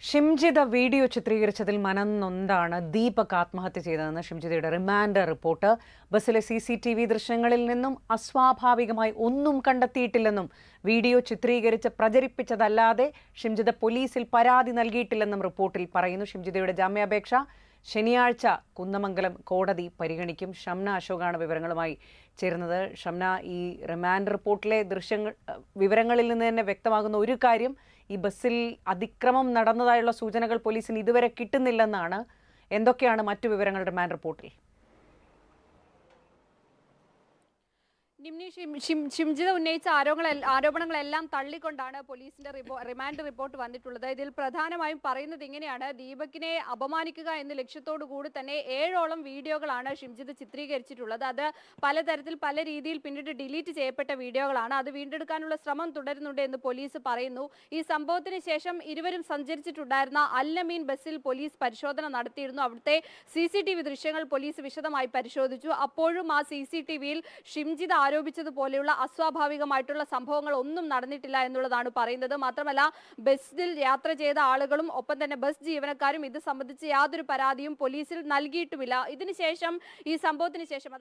Shimjitha video ചിത്രീകരിച്ചതിൽ മനം നൊന്താണ് ദീപക് ആത്മഹത്യ ചെയ്തതെന്ന് ഷിംജിതയുടെ റിമാൻഡ് റിപ്പോർട്ട്. ബസ്സിലെ CCTV ദൃശ്യങ്ങളിൽ നിന്നും അസ്വാഭാവികമായി ഒന്നും കണ്ടെത്തിയിട്ടില്ലെന്നും വീഡിയോ ചിത്രീകരിച്ച് പ്രചരിപ്പിച്ചതല്ലാതെ ഷിംജിത പോലീസിൽ പരാതി നൽകിയിട്ടില്ലെന്നും റിപ്പോർട്ടിൽ പറയുന്നു. ഷിംജിതയുടെ ജാമ്യാപേക്ഷ ശനിയാഴ്ച കുന്നമംഗലം കോടതി പരിഗണിക്കും. ഷംന അശോകാണ് വിവരങ്ങളുമായി ചേരുന്നത്. ഷംന, ഈ റിമാൻഡ് റിപ്പോർട്ടിലെ വിവരങ്ങളിൽ നിന്ന് തന്നെ വ്യക്തമാകുന്ന ഒരു കാര്യം, ഈ ബസ്സിൽ അതിക്രമം നടന്നതായുള്ള സൂചനകൾ പോലീസിന് ഇതുവരെ കിട്ടുന്നില്ലെന്നാണ്. എന്തൊക്കെയാണ് മറ്റു വിവരങ്ങൾ റിമാൻഡ് റിപ്പോർട്ടിൽ? നിമ്നി, ഷിംജിത ഉന്നയിച്ച ആരോപണങ്ങളെല്ലാം തള്ളിക്കൊണ്ടാണ് പോലീസിന്റെ റിമാൻഡ് റിപ്പോർട്ട് വന്നിട്ടുള്ളത്. ഇതിൽ പ്രധാനമായും പറയുന്നത് ഇങ്ങനെയാണ്: ദീപകിനെ അപമാനിക്കുക എന്ന ലക്ഷ്യത്തോടു കൂടി തന്നെ 7ഓളം വീഡിയോകളാണ് ഷിംജിത ചിത്രീകരിച്ചിട്ടുള്ളത്. അത് പലതരത്തിൽ പല രീതിയിൽ പിന്നീട് ഡിലീറ്റ് ചെയ്യപ്പെട്ട വീഡിയോകളാണ്. അത് വീണ്ടെടുക്കാനുള്ള ശ്രമം തുടരുന്നുണ്ട് എന്ന് പോലീസ് പറയുന്നു. ഈ സംഭവത്തിന് ശേഷം ഇരുവരും സഞ്ചരിച്ചിട്ടുണ്ടായിരുന്ന അൽ-നമീൻ ബസ്സിൽ പോലീസ് പരിശോധന നടത്തിയിരുന്നു. അവിടുത്തെ CCTV ദൃശ്യങ്ങൾ പോലീസ് വിശദമായി പരിശോധിച്ചു. അപ്പോഴും ആ CCTVയിൽ ഷിംജിത ആരോപിച്ചതുപോലെയുള്ള അസ്വാഭാവികമായിട്ടുള്ള സംഭവങ്ങൾ ഒന്നും നടന്നിട്ടില്ല എന്നുള്ളതാണ് പറയുന്നത്. മാത്രമല്ല, ബസ്സിൽ യാത്ര ചെയ്ത ആളുകളും ഒപ്പം തന്നെ ബസ് ജീവനക്കാരും ഇത് സംബന്ധിച്ച് യാതൊരു പരാതിയും പോലീസിൽ നൽകിയിട്ടുമില്ല. ഇതിനുശേഷം, ഈ സംഭവത്തിന് ശേഷം, അതായത്